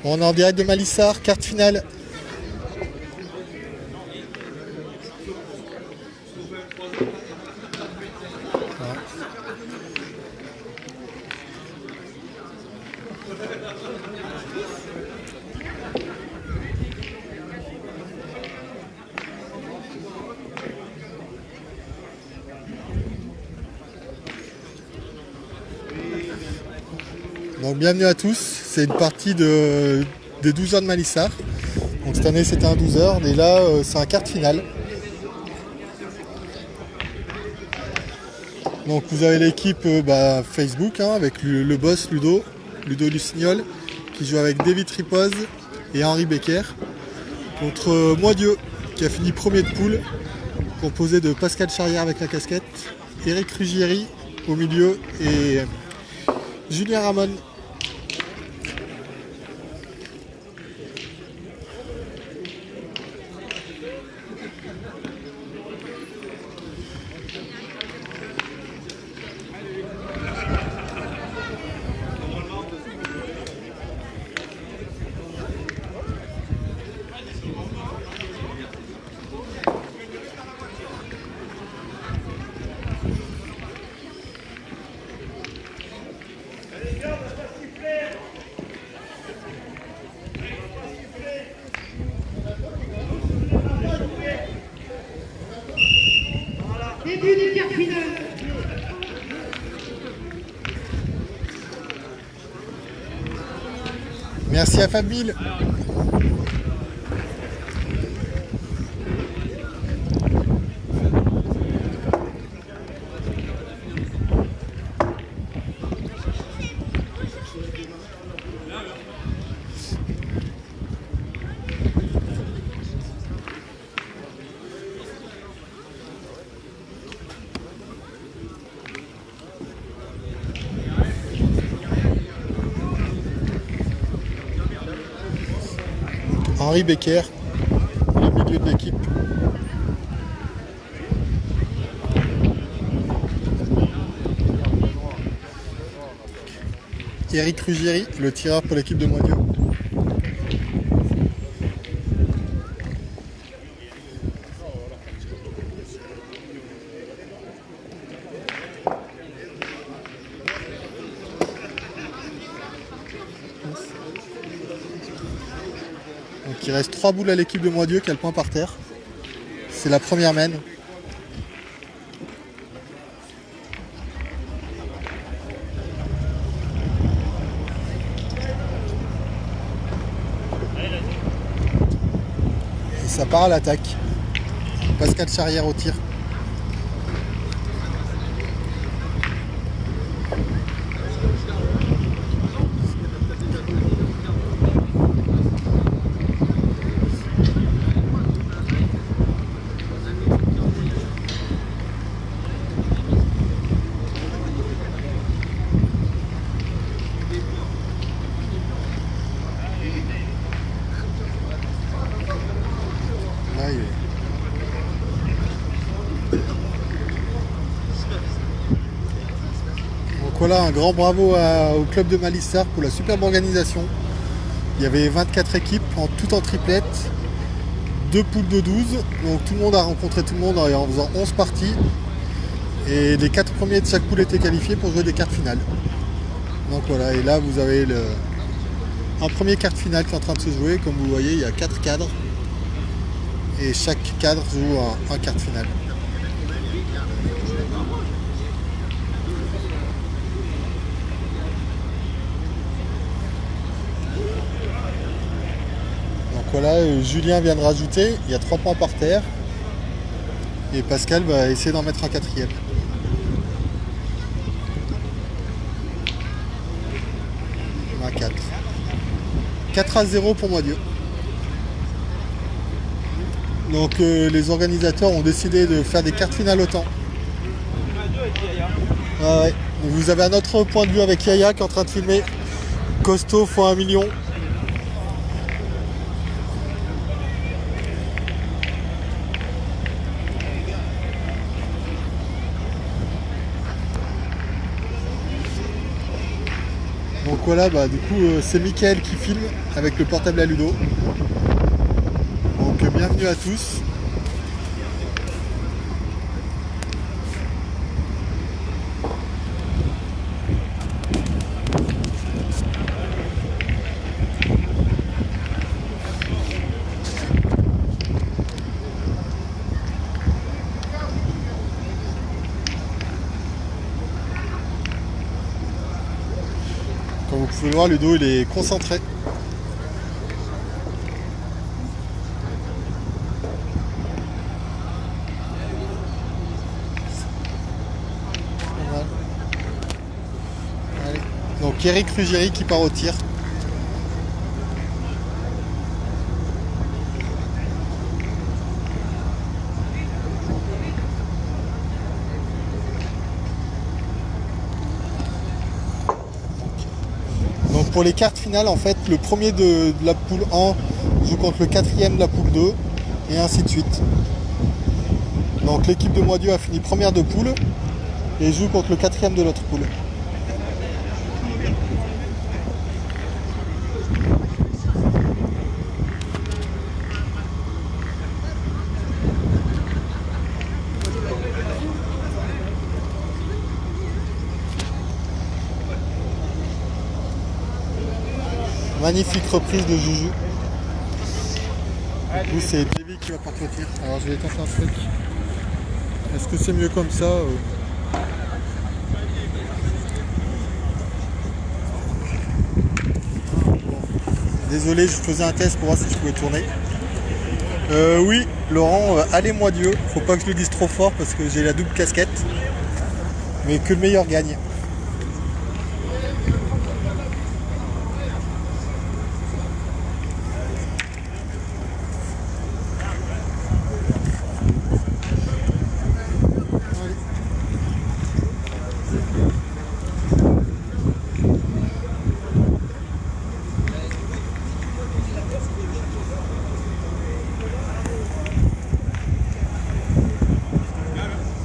On est en direct de Malissard, carte finale. Donc bienvenue à tous, c'est une partie des 12 heures de Malissard. Donc cette année c'était un 12 heures et là c'est un quart de finale. Donc vous avez l'équipe Facebook avec le boss Ludo Lucignol qui joue avec David Ripoz et Henri Becker contre Moidieu qui a fini premier de poule, composé de Pascal Charrière avec la casquette, Eric Ruggieri au milieu et Julien Ramon. Début du quart final. Merci à Fabille. Henri Becker, le milieu de l'équipe. Eric Ruggieri, le tireur pour l'équipe de Moidieu. Donc il reste 3 boules à l'équipe de Moidieu qui a le point par terre. C'est la première mène. Et ça part à l'attaque. Pascal Charrière au tir. Donc voilà, un grand bravo au club de Malissard pour la superbe organisation. Il y avait 24 équipes, tout en triplette, 2 poules de 12. Donc tout le monde a rencontré tout le monde en faisant 11 parties. Et les 4 premiers de chaque poule étaient qualifiés pour jouer des quarts finales. Donc voilà, et là vous avez un premier quart final qui est en train de se jouer. Comme vous voyez, il y a 4 cadres. Et chaque cadre joue un quart final. Donc voilà, Julien vient de rajouter, il y a 3 points par terre. Et Pascal va essayer d'en mettre un quatrième. Un 4. 4-0 pour Moidieu. Donc les organisateurs ont décidé de faire des quarts finales au temps. Ouais. Vous avez un autre point de vue avec Yaya qui est en train de filmer. Costaud x 1 million. Donc voilà, bah, du coup, c'est Mickaël qui filme avec le portable à Ludo. Donc bienvenue à tous. Comme vous pouvez le voir, Ludo il est concentré. Voilà. Allez. Donc Eric Ruggieri qui part au tir. Donc pour les cartes finales, en fait, le premier de la poule 1 joue contre le quatrième de la poule 2 et ainsi de suite. Donc l'équipe de Moidieu a fini première de poule et joue contre le quatrième de l'autre poule. Magnifique reprise de Juju. Du coup c'est Davy qui va partir au tir. Alors je vais tenter un truc. Est-ce que c'est mieux comme ça Désolé, je faisais un test pour voir si je pouvais tourner. Oui, Laurent, allez moi Dieu. Faut pas que je le dise trop fort parce que j'ai la double casquette. Mais que le meilleur gagne.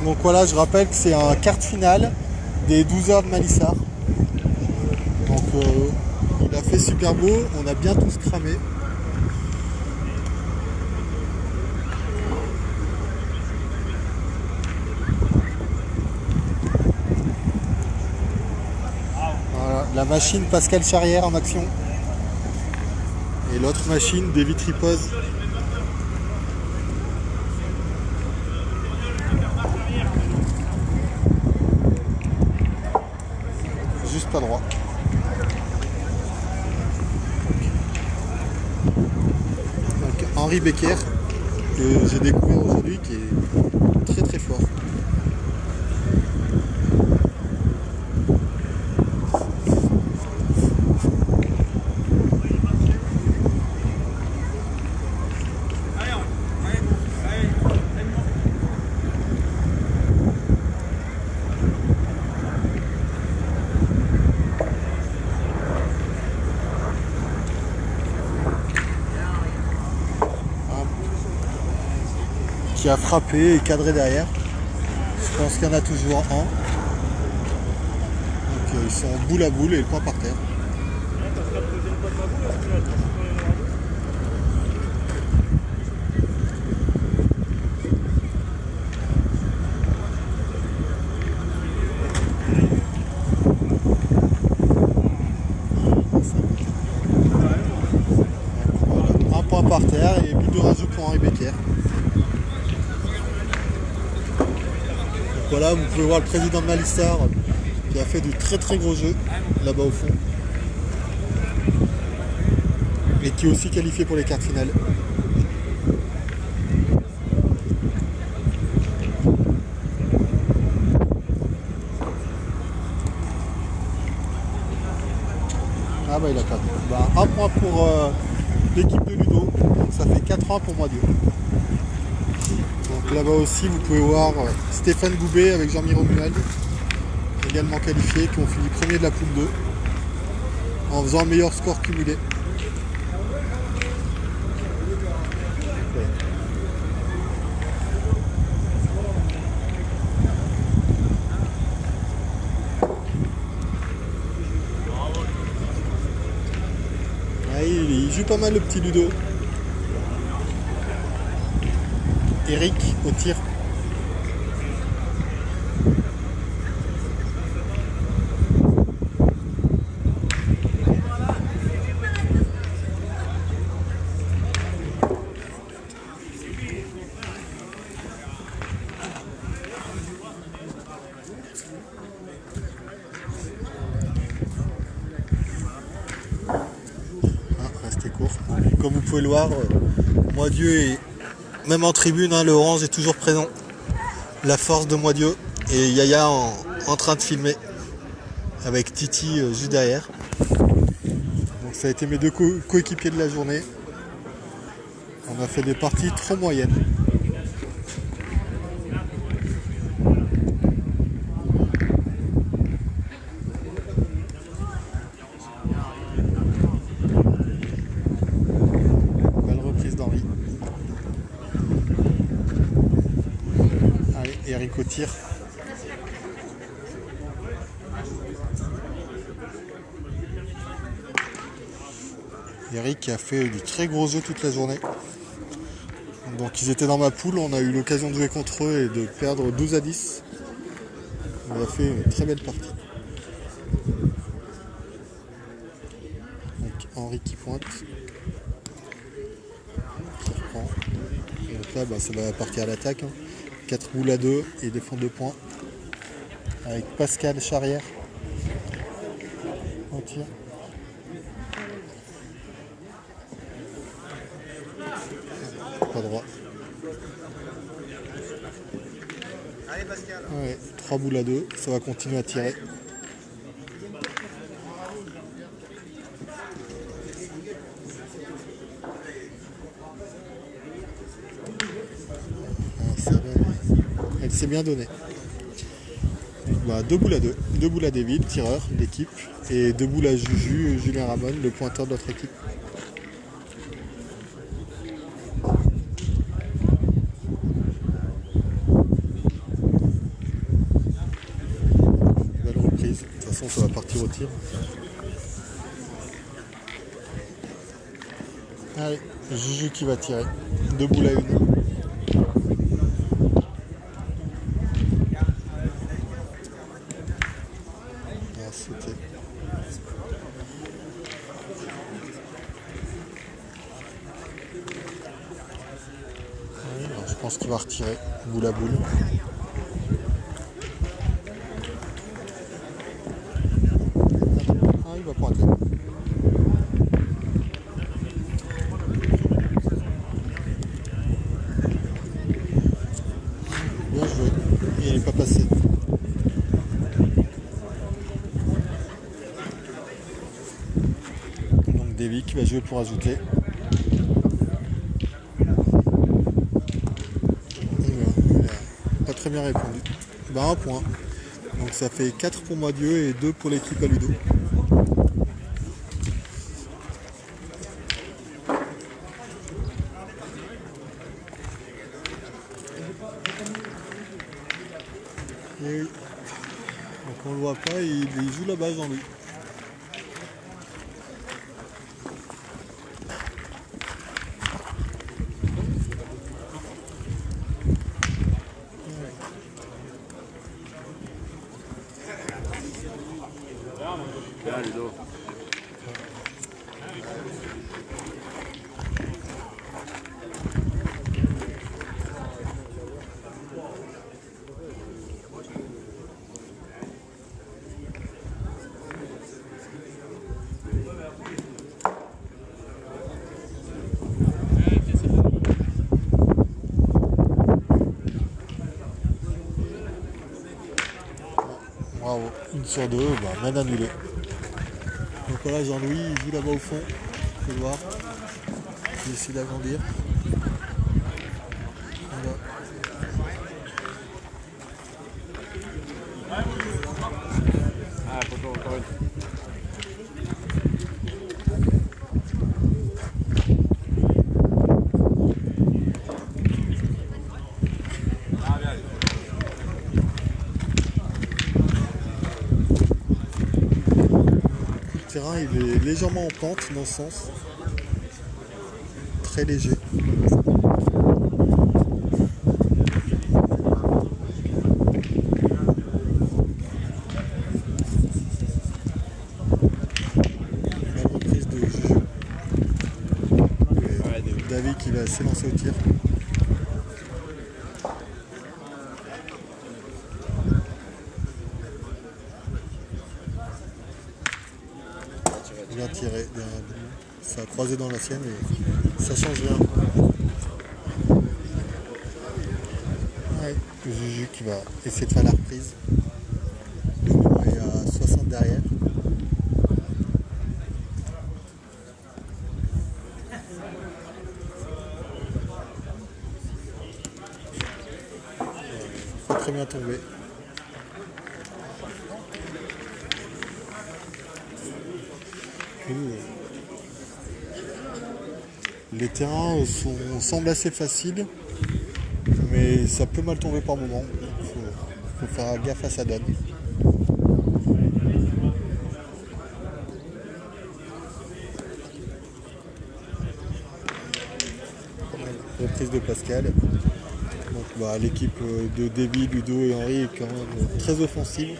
Donc voilà, je rappelle que c'est un quart finale des 12 heures de Malissard. Donc il a fait super beau, on a bien tous cramé. Voilà, la machine Pascal Charrière en action. Et l'autre machine, Davy Tripose. Juste pas droit. Donc, Henri Becker, que j'ai découvert aujourd'hui, qui est très très fort. Qui a frappé et cadré derrière. Je pense qu'il y en a toujours un. Donc ils sont boule à boule et le point par terre. Voilà, un point par terre et but de rajout pour Henri Becker. Voilà, vous pouvez voir le président de Malissard qui a fait du très très gros jeu là-bas au fond et qui est aussi qualifié pour les quarts finales. Ah bah il a perdu. Bah, un point pour l'équipe de Ludo, donc ça fait 4-1 pour Moidieu. Donc là-bas aussi vous pouvez voir Stéphane Goubet avec Jean-Mi Romuald, également qualifiés, qui ont fini premier de la poule 2 en faisant un meilleur score cumulé. joue pas mal le petit Ludo. Eric au tir. Restez court. Comme vous pouvez le voir, Moitieu est même en tribune, hein, le orange est toujours présent. La force de Moitieu et Yaya en train de filmer avec Titi juste derrière. Donc ça a été mes deux coéquipiers de la journée. On a fait des parties trop moyennes. Belle reprise d'Henri. Allez, Eric au tir. Eric a fait du très gros jeu toute la journée. Donc ils étaient dans ma poule, on a eu l'occasion de jouer contre eux et de perdre 12-10. On a fait une très belle partie. Donc Henri qui pointe. Qui reprend. Donc là ça va partir à l'attaque. 4 boules à 2 et défend 2 points. Avec Pascal Charrière en tir. Pas droit. Allez Pascal. Ouais, 3 boules à 2, ça va continuer à tirer. Elle s'est bien donnée. 2 boules à 2. 2 boules à David, tireur d'équipe. Et 2 boules à Juju, Julien Ramon, le pointeur de notre équipe. Belle reprise. De toute façon, ça va partir au tir. Allez, Juju qui va tirer. 2 boules à 1. Je pense qu'il va retirer boule à boule. Ah, il va pointer. Bien joué. Il n'est pas passé. Donc Davy qui va jouer pour ajouter. Très bien répondu. 1 point. Donc ça fait 4 pour Moitieu et 2 pour l'équipe à Ludo. Et donc on le voit pas, il joue là-bas Jean-Louis. Bien Ludo. Bravo, 1 sur 2, main annulée. Donc voilà, Jean-Louis, il joue là-bas au fond, vous pouvez le voir. Il essaie d'agrandir. Voilà. Ah, encore une. Le terrain il est légèrement en pente dans ce sens. très léger. La reprise de Juju. Et David qui va s'élancer au tir. Bien tiré. Ça a croisé dans la sienne et ça change rien. Ouais, Juju qui va essayer de faire la reprise. Le moment est à 60 derrière. Pas très bien tombé. Les terrains semblent assez faciles, mais ça peut mal tomber par moment. Il faut faire gaffe à sa donne. Reprise de Pascal. Donc l'équipe de Davy, Ludo et Henri est quand même très offensive.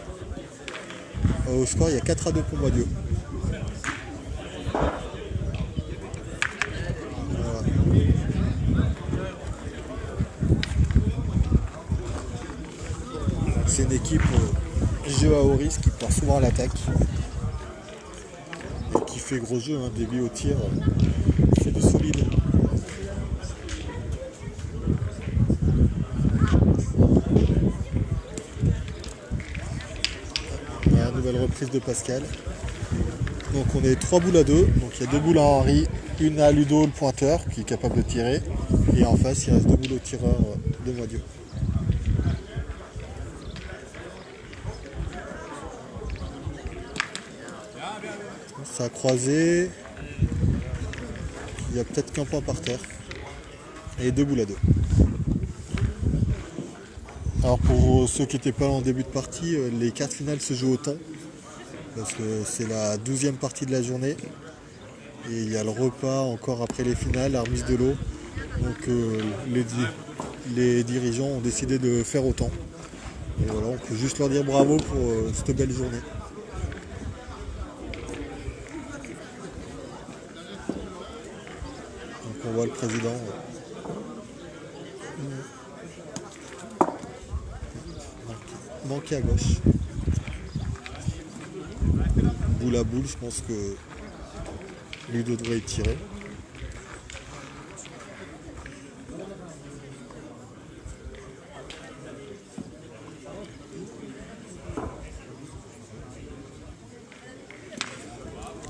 Au score, il y a 4-2 pour Moidieu. C'est une équipe jeu à haut risque qui part souvent à l'attaque et qui fait gros jeu. Davy au tir, c'est du solide. Voilà, nouvelle reprise de Pascal. Donc on est 3 boules à 2. Donc il y a 2 boules à Henri, une à Ludo le pointeur qui est capable de tirer. Et en face il reste 2 boules au tireur de Moidieu. Ça a croisé. Il y a peut-être qu'un point par terre. Et 2 boules à 2. Alors pour ceux qui n'étaient pas là en début de partie, les quarts finales se jouent au temps. Parce que c'est la 12e partie de la journée. Et il y a le repas encore après les finales, la remise de l'eau. Donc les dirigeants ont décidé de faire autant. Et voilà, on peut juste leur dire bravo pour cette belle journée. Donc on voit le président manqué à gauche. Boule à boule, je pense que Ludo devrait y tirer.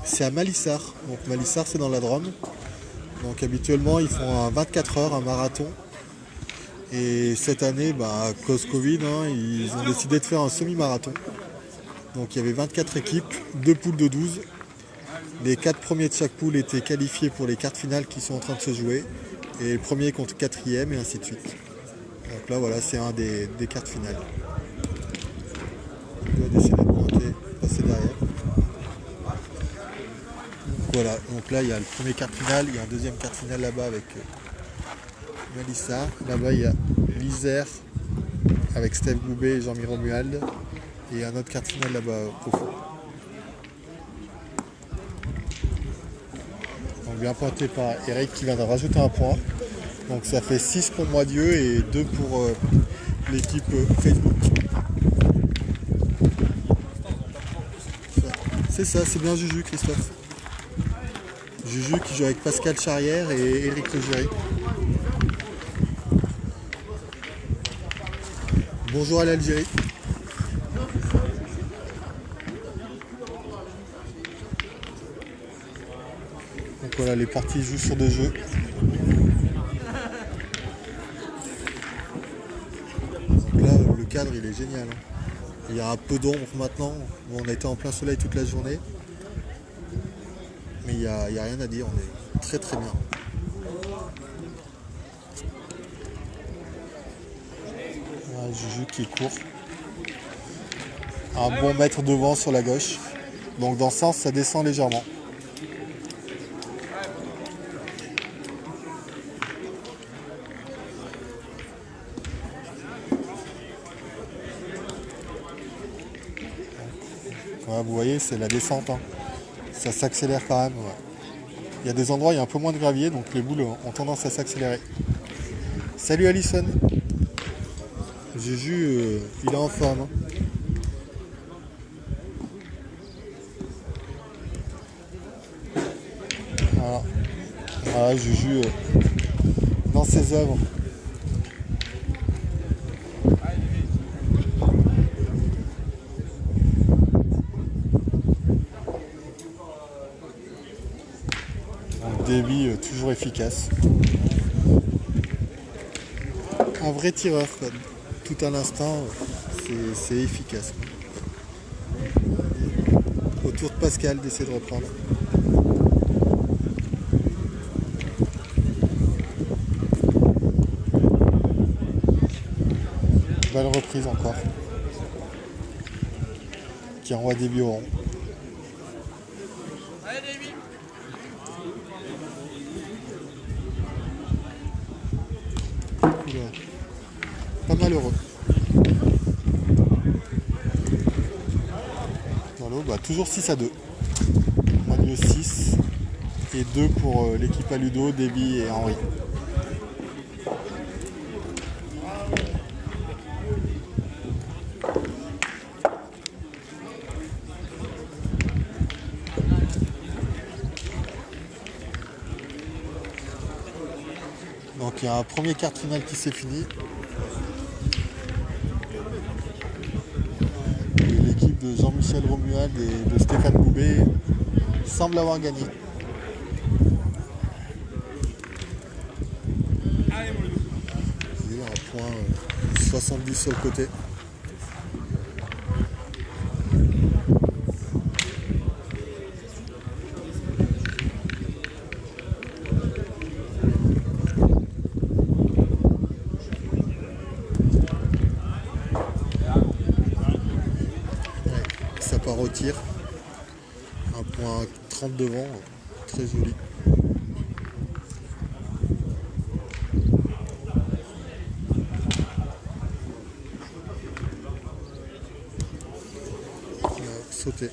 C'est à Malissard. Donc Malissard c'est dans la Drôme. Donc habituellement ils font un 24 heures, un marathon. Et cette année, à cause Covid, ils ont décidé de faire un semi-marathon. Donc il y avait 24 équipes, 2 poules de 12. Les 4 premiers de chaque poule étaient qualifiés pour les quarts finales qui sont en train de se jouer. Et le premier contre 4e et ainsi de suite. Donc là voilà, c'est un des quarts finales. On va décider de pointer, passer derrière. Voilà, donc là il y a le premier quart final, il y a un deuxième quart final là-bas avec Malissard. Là-bas il y a l'Isère avec Steph Goubet et Jean-Mi Romuald. Et un autre quart final là-bas au fond. Donc bien pointé par Eric qui vient de rajouter un point. Donc ça fait 6 pour Moidieu et 2 pour l'équipe Facebook. C'est ça, c'est bien Juju Christophe. Juju qui joue avec Pascal Charrière et Eric Legéry. Bonjour à l'Algérie. Donc voilà, les parties jouent sur 2 jeux. Donc là, le cadre il est génial. Il y a un peu d'ombre maintenant. On a été en plein soleil toute la journée. Mais il n'y a rien à dire, on est très très bien. Voilà, Juju qui court. Un bon mètre devant sur la gauche. Donc dans ce sens, ça descend légèrement. Ouais, vous voyez, c'est la descente. Hein. Ça s'accélère quand même. Ouais. Il y a des endroits où il y a un peu moins de gravier, donc les boules ont tendance à s'accélérer. Salut Alison. Juju, il est en forme. Hein. Voilà. Voilà, Juju dans ses œuvres. Un débit toujours efficace. Un vrai tireur, quoi. Tout à l'instant, c'est efficace. Au tour de Pascal d'essayer de reprendre. Belle reprise encore. Qui envoie Déby au rond. Allez, Déby. Pas malheureux. Voilà, bah, toujours 6-2. Manu 6 et 2 pour l'équipe à Ludo, Déby et Henri. Donc il y a un premier quart de finale qui s'est fini. Et l'équipe de Jean-Michel Romuald et de Stéphane Boubé semble avoir gagné. Il y a un point 70 sur le côté. Ça part au tir. Un point 30 devant, très joli. Sauter.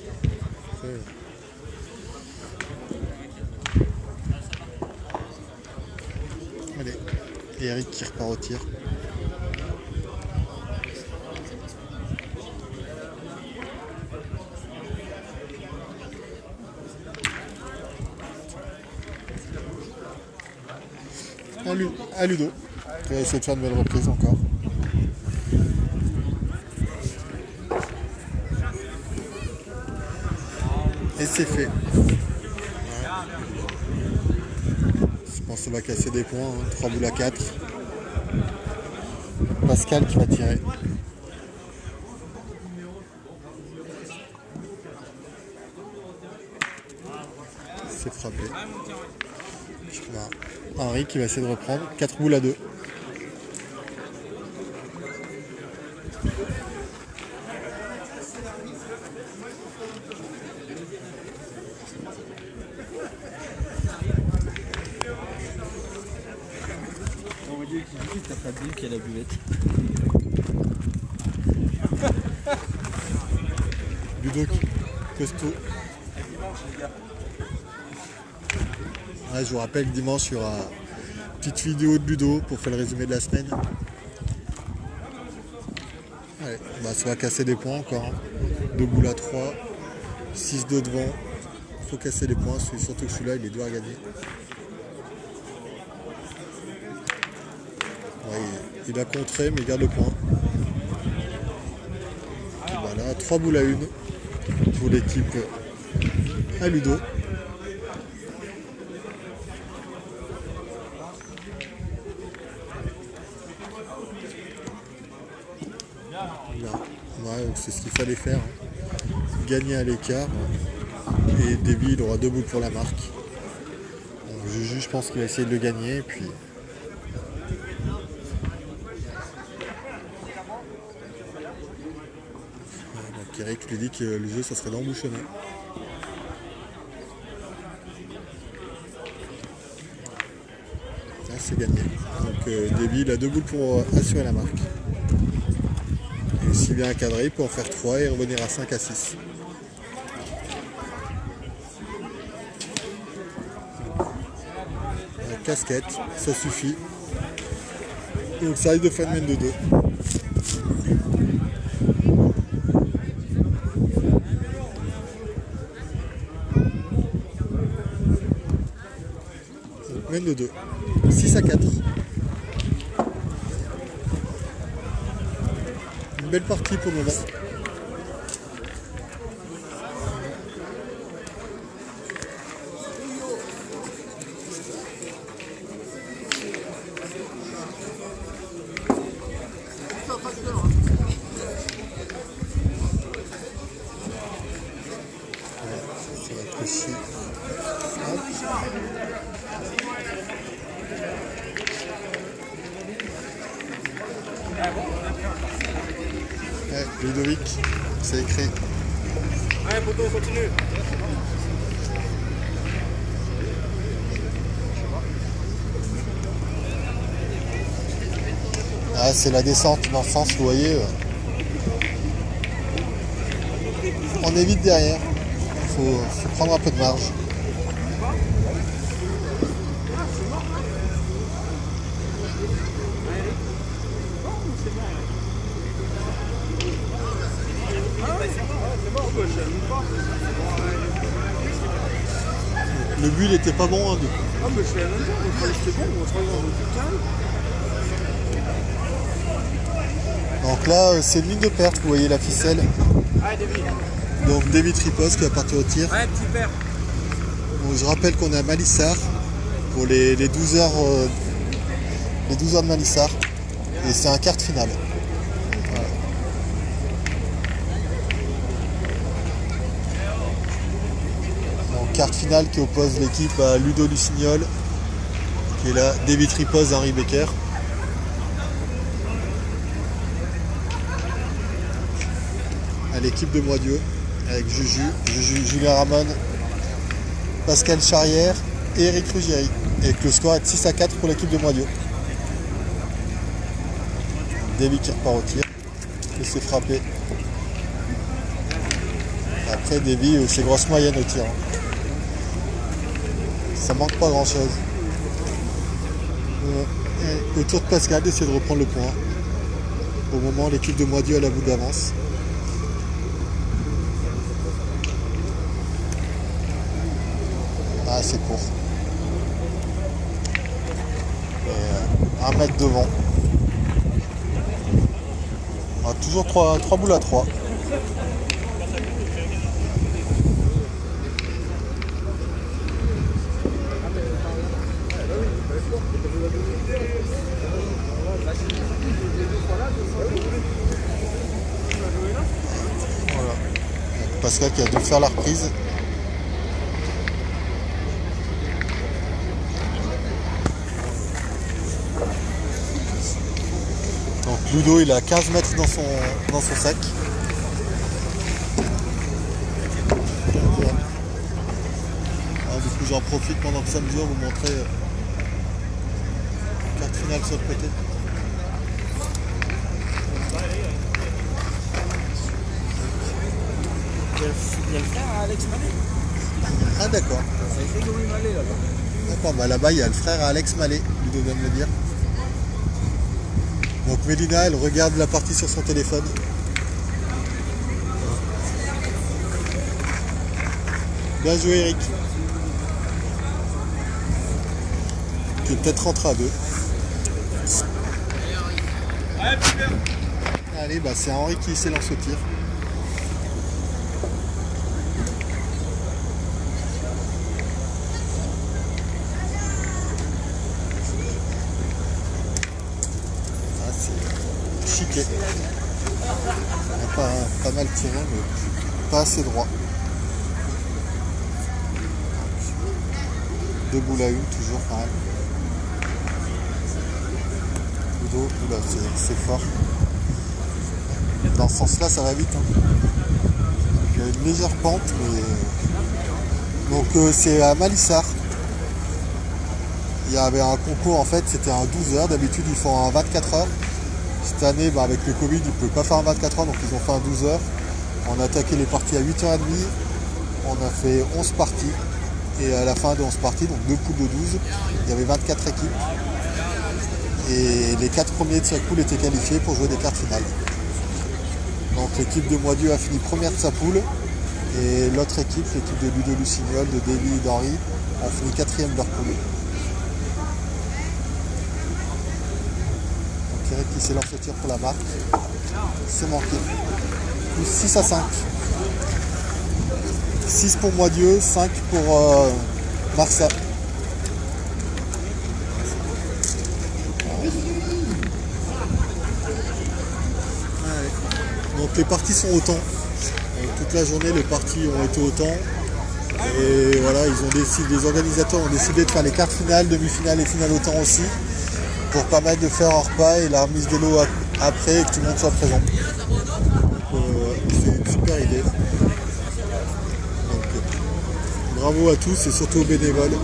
Allez, et Eric qui repart au tir. À Ludo, qui va essayer de faire une belle reprise encore. Et c'est fait. Je pense que ça va casser des points. Hein. 3 boules à 4. Pascal qui va tirer. C'est frappé. Henri qui va essayer de reprendre. 4 boules à 2. On va dire que t'as pas dit qu'il y a la buvette. Ludo costaud. Ouais, je vous rappelle que dimanche il y aura une petite vidéo de Ludo pour faire le résumé de la semaine. Allez, bah, ça va casser des points encore. Hein. 2 boules à 3, 6-2 devant. Il faut casser des points, surtout que celui-là il est dur à gagner. Ouais, il a contré mais il garde le point. Et voilà, 3 boules à 1 pour l'équipe à Ludo. Ouais, c'est ce qu'il fallait faire. Hein. Gagner à l'écart. Et Déby il aura 2 boules pour la marque. Donc, Juju, je pense qu'il va essayer de le gagner. Et puis... donc Eric lui dit que le jeu ça serait d'embouchonner. Là c'est gagné. Donc Déby il a 2 boules pour assurer la marque. Et s'il vient à cadrer, il peut en faire 3 et revenir à 5 à 6. casquette, ça suffit. Donc ça risque de faire une main de 2. Main de 2. 6-4. Une belle partie pour le moment. Ça va être aussi. Ouais, Ludovic, c'est écrit. Allez, poteau, on continue. Ah, c'est la descente dans le sens, vous voyez. On évite derrière. Faut prendre un peu de marge. Le but il était pas bon, hein, du coup. Ah, mais je fais la même chose, on croyait que c'était bon, on se regarde au calme. Donc là, c'est une ligne de perte, vous voyez la ficelle. Allez, David. Donc David Ripos qui va partir au tir. Ouais, petit père. Donc, je rappelle qu'on est à Malissard pour les 12 heures, les 12 heures de Malissard. Et c'est un quart de finale. Voilà. Donc quart de finale qui oppose l'équipe à Ludo Lucignol, qui est là, David Ripos, Henri Becker. À l'équipe de Moidieu, avec Juju, Julien Ramon, Pascal Charrière et Eric Ruggieri. Et que le score est de 6-4 pour l'équipe de Moidieu. Davy qui repart au tir. Il s'est frappé. Après Davy, c'est grosse moyenne au tir. Ça manque pas grand chose. Au tour de Pascal d'essayer de reprendre le point. Au moment, l'équipe de Moidieu a la bout d'avance. Ah, c'est court. Et, 1 mètre devant. Ah, toujours 3 boules à 3. Voilà. Pascal qui a dû faire la reprise. Donc Ludo il a 15 mètres dans son sac. Alors, du coup j'en profite pendant que ça mesure vous montrer la carte finale sur le côté. Il y a le frère à Alex Mallet. Ah d'accord. Ça a fait Louis Mallet là-bas. D'accord, bah là-bas il y a le frère à Alex Mallet, Ludo vient de me dire. Donc Mélina elle regarde la partie sur son téléphone. Bien joué Eric. Qui est peut-être rentré à 2. Allez, bah c'est Henri qui s'élance au tir. Ah, c'est chiqué. Il a pas mal tiré, mais pas assez droit. 2 boules à 1, toujours pareil. Ludo, oula, c'est fort. Dans ce sens-là, ça va vite. Hein. Il y a une légère pente, mais... Donc c'est à Malissard. Il y avait un concours, en fait, c'était un 12 heures. D'habitude, ils font un 24 heures. Cette année, bah, avec le Covid, ils ne pouvaient pas faire un 24 heures, donc ils ont fait un 12 heures. On a attaqué les parties à 8h30. On a fait 11 parties. Et à la fin de 11 parties, donc 2 poules de 12, il y avait 24 équipes. Et les 4 premiers de chaque poule étaient qualifiés pour jouer des quarts finales. Donc l'équipe de Moitié a fini première de sa poule. Et l'autre équipe, l'équipe de Ludo Lucignol, de Davy et d'Henri, ont fini 4e de leur poule. Donc Eric qui s'élance au tir pour la marque. C'est manqué. Plus 6 à 5. 6 pour Moitié, 5 pour Marsa. Donc les parties sont autant. Toute la journée, les parties ont été autant. Et voilà, les organisateurs ont décidé de faire les quarts finales, demi-finales et finales autant aussi, pour permettre de faire un repas et la remise des lots après et que tout le monde soit présent. C'est une super idée. Donc, bravo à tous et surtout aux bénévoles.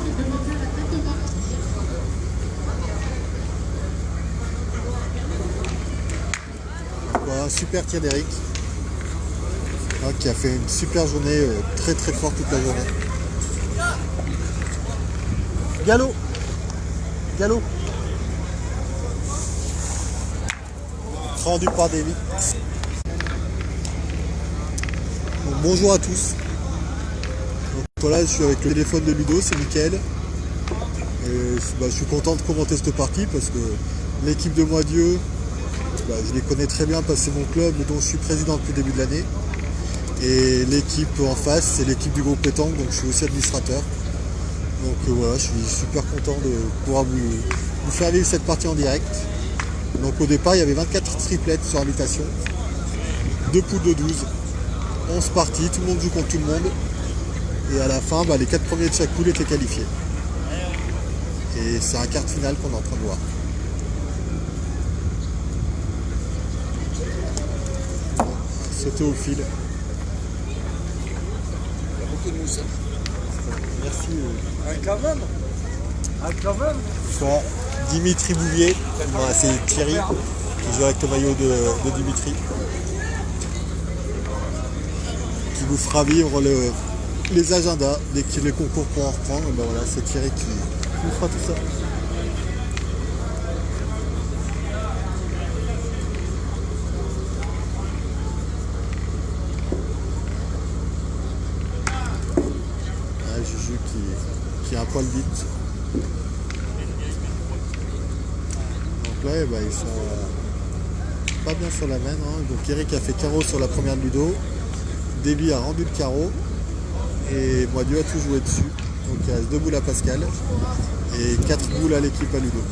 Voilà, un super tir d'Eric. Qui a fait une super journée, très très forte toute la journée. Galop. Rendu par Davy. Donc, bonjour à tous. Donc, voilà, je suis avec le téléphone de Ludo, c'est Mickaël. Je suis content de commenter cette partie parce que l'équipe de Moitié, je les connais très bien parce que c'est mon club dont je suis président depuis le début de l'année. Et l'équipe en face, c'est l'équipe du groupe pétanque, donc je suis aussi administrateur. Donc voilà, je suis super content de pouvoir vous faire vivre cette partie en direct. Donc au départ, il y avait 24 triplettes sur invitation, 2 poules de 12, 11 parties, tout le monde joue contre tout le monde. Et à la fin, les 4 premiers de chaque poule étaient qualifiés. Et c'est un quart final qu'on est en train de voir. Sauter au fil. Merci. Quand même. Voilà. Dimitri Bouvier, c'est Thierry qui joue avec le maillot de Dimitri, qui vous fera vivre les agendas dès que les concours pourront reprendre. Voilà, c'est Thierry qui vous fera tout ça. Juju qui a un poil vite. Donc là, ils sont pas bien sur la main. Donc Eric a fait carreau sur la première de Ludo. Davy a rendu le carreau. Et Moitié a tout joué dessus. Donc il reste 2 boules à Pascal. Et 4 boules à l'équipe à Ludo.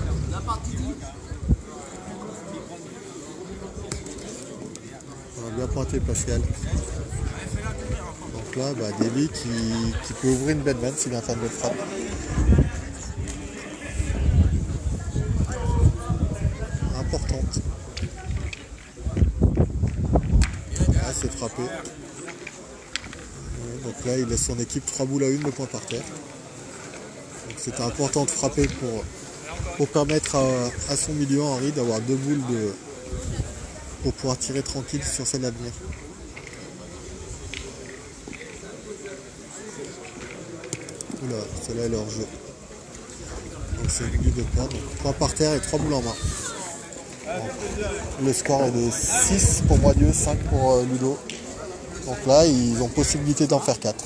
On a bien pointé Pascal. Donc là, Davy qui peut ouvrir une belle vanne s'il vient faire une belle frappe. Importante. Ah, c'est frappé. Donc là, il laisse son équipe 3 boules à 1, le point par terre. Donc c'était important de frapper pour permettre à son milieu, Henri, d'avoir 2 boules pour pouvoir tirer tranquille sur celle à venir. Oula, celle-là est leur jeu. Donc c'est une but de point. Donc 3 par terre et 3 boules en main. Donc, le score est de 6 pour Moitié, 5 pour Ludo. Donc là, ils ont possibilité d'en faire 4.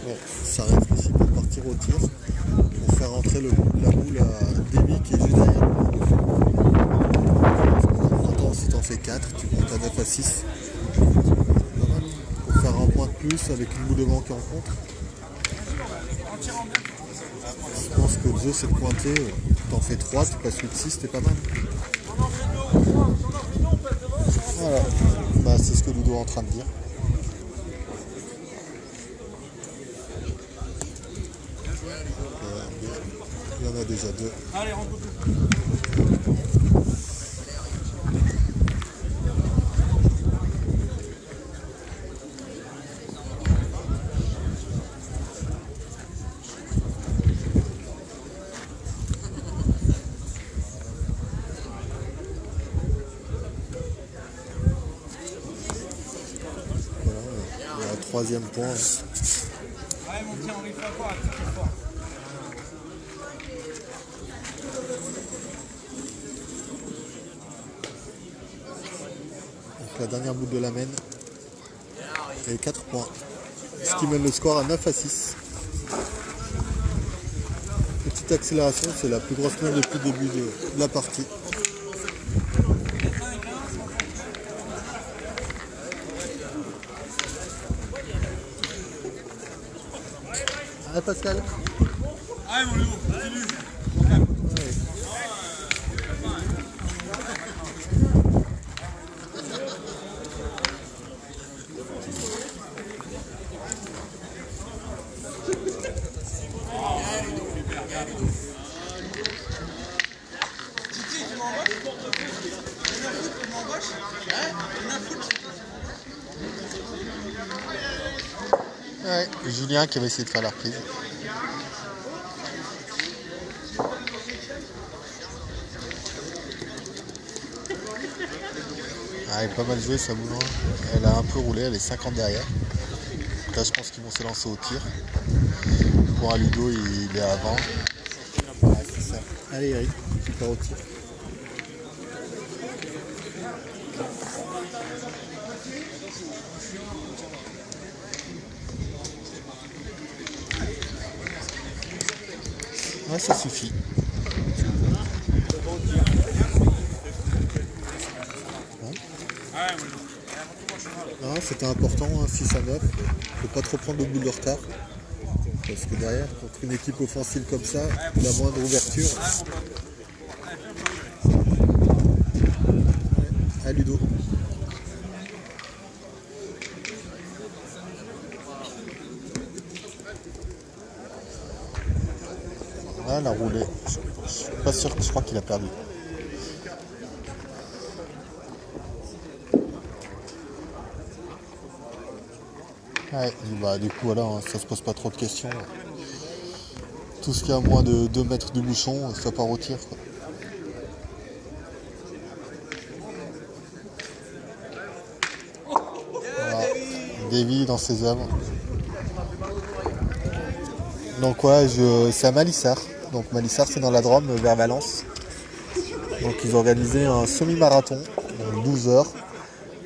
Bon, ça réfléchit pour partir au tir. Pour faire rentrer la boule à Davy qui est juste derrière. Si tu en fais 4, tu montes à 9 à 6. Pour faire un point de plus avec une boule de banc qui en contre. Je pense que le jeu c'est de pointer, tu en fais 3, tu passes 8-6, c'était pas mal. Voilà, c'est ce que Ludo est en train de dire. Il y en a déjà 2. Allez, rentre. troisième point. Ouais, mon petit Henri Flaco a tout plus fort. Donc la dernière boule de la mène. Et 4 points. Ce qui mène le score à 9-6. Petite accélération, c'est la plus grosse main depuis le début de la partie. Ah Pascal. Allez mon loup, continue. Titi, tu m'embauches? Tu m'embauches? Ouais, Julien qui va essayer de faire la reprise. Ah, elle est pas mal jouée sa boule. Elle a un peu roulé, elle est 50 derrière. Donc là je pense qu'ils vont se lancer au tir. Pour Ludo il est avant. Ouais, c'est ça. Allez Eric, tu pars au tir. Ouais, ça suffit. Non, c'était important, 6 à 9. Faut pas trop prendre de boule de retard. Parce que derrière, contre une équipe offensive comme ça, la moindre ouverture. À Ludo. Ah, elle a roulé. Je suis pas sûr, je crois qu'il a perdu. Ouais, bah, du coup, voilà, ça se pose pas trop de questions. Tout ce qui est à moins de 2 mètres du bouchon, ça part au tir, quoi. Voilà. Davy dans ses œuvres. Donc ouais, c'est à Malissard. Donc Malissard, c'est dans la Drôme, vers Valence. Donc ils ont organisé un semi-marathon, 12 heures.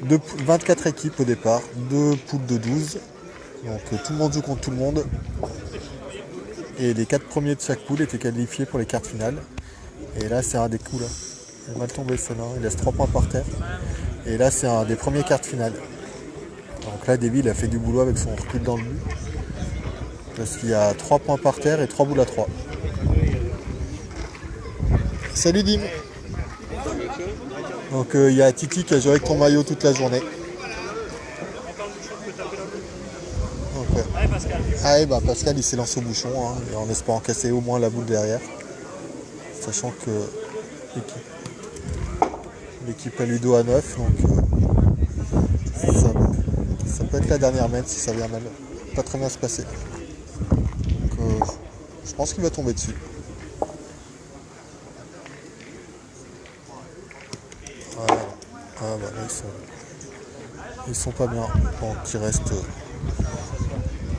24 équipes au départ, 2 poules de 12. Donc tout le monde joue contre tout le monde. Et les 4 premiers de chaque poule étaient qualifiés pour les quarts finales. Et là c'est un des coups là. Il est mal tombé celle-là, il laisse 3 points par terre. Et là c'est un des premiers quarts finales. Donc là Davy il a fait du boulot avec son recul dans le but. Parce qu'il y a 3 points par terre et 3 boules à 3. Salut Dim. Donc il y a Titi qui a joué avec ton maillot toute la journée. Donc, ah et bah Pascal il s'est lancé au bouchon en espérant casser au moins la boule derrière. Sachant que l'équipe a Ludo à 9, donc ça peut être la dernière mène si ça vient mal. Pas très bien se passer. Donc je pense qu'il va tomber dessus. Voilà. Ah bah là ils sont pas bien. Donc il reste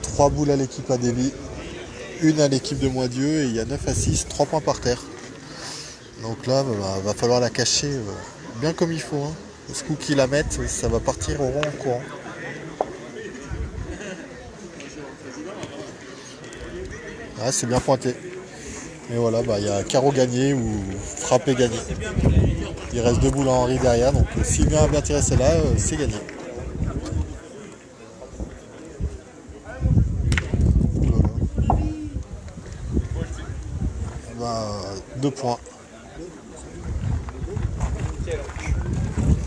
3 boules à l'équipe à Davy, 1 à l'équipe de Moitié et il y a 9-6, 3 points par terre. Donc là va falloir la cacher bien comme il faut. Ce coup qu'ils la mettent, ça va partir au rond en courant. Ah, c'est bien pointé. Et voilà, il y a carreau gagné ou frappé gagné. Il reste 2 boules à Henri derrière, donc s'il vient à bien tirer celle-là, c'est gagné. Voilà. 2 points.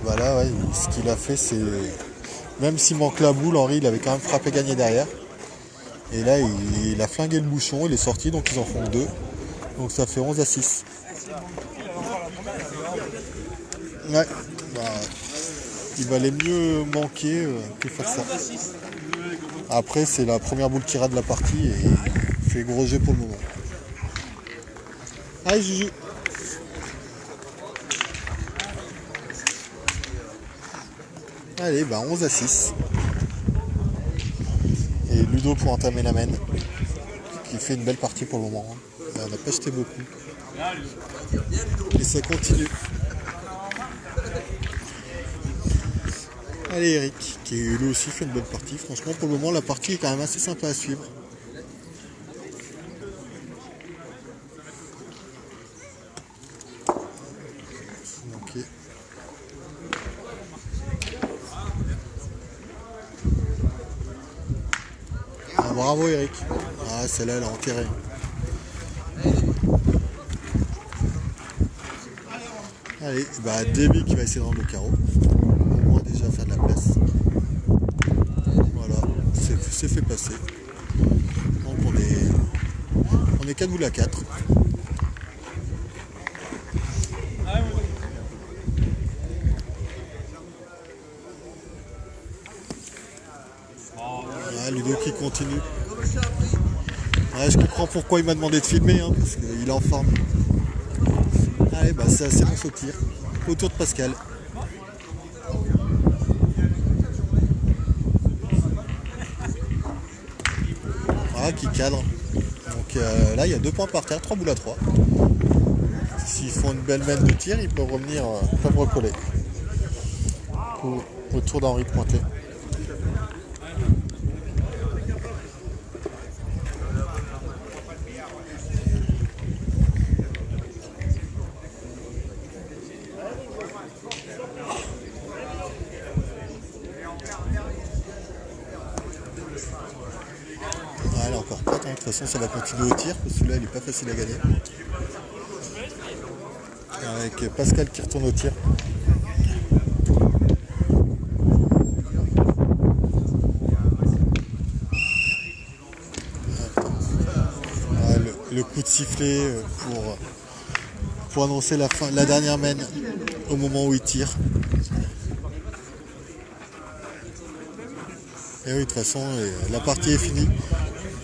Voilà, ouais, ce qu'il a fait, c'est... Même s'il manque la boule, Henri, il avait quand même frappé gagné derrière. Et là, il a flingué le bouchon, il est sorti, donc ils en font 2. Donc ça fait 11-6. Ouais, il valait mieux manquer que faire ça. Après, c'est la première boule qui rate de la partie et il fait gros jeu pour le moment. Allez, Juju. Allez, 11-6. Et Ludo pour entamer la main, qui fait une belle partie pour le moment. On n'a pas jeté beaucoup. Et ça continue. Allez Eric, qui lui aussi fait une bonne partie. Franchement pour le moment la partie est quand même assez sympa à suivre. Ok. Ah, bravo Eric. Ah celle-là elle a enterré. Allez, bah Davy qui va essayer de rendre le carreau. Au moins déjà faire de la place. Voilà, c'est fait passer. Donc on est 4 boules à 4. Voilà, Ludo qui continue. Ouais, je comprends pourquoi il m'a demandé de filmer, hein, parce qu'il est en forme. Allez, bah c'est assez bon ce tir. Autour de Pascal. Voilà, qui cadre. Donc là, il y a 2 points par terre, 3 boules à 3. S'ils font une belle mène de tir, ils peuvent revenir, peuvent recoller. Autour d'Henri Pointet. Elle est encore prête, hein. De toute façon ça va continuer au tir, parce que celui-là il est pas facile à gagner. Avec Pascal qui retourne au tir. Le coup de sifflet pour annoncer la dernière mène au moment où il tire. Et oui, de toute façon, la partie est finie.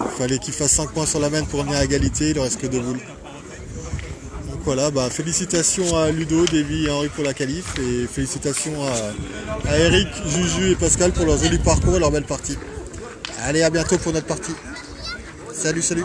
Il fallait qu'il fasse 5 points sur la main pour revenir à égalité, il ne reste que 2 boules. Donc voilà, bah, félicitations à Ludo, Davy et Henri pour la qualif, et félicitations à Eric, Juju et Pascal pour leur joli parcours et leur belle partie. Allez, à bientôt pour notre partie. Salut, salut.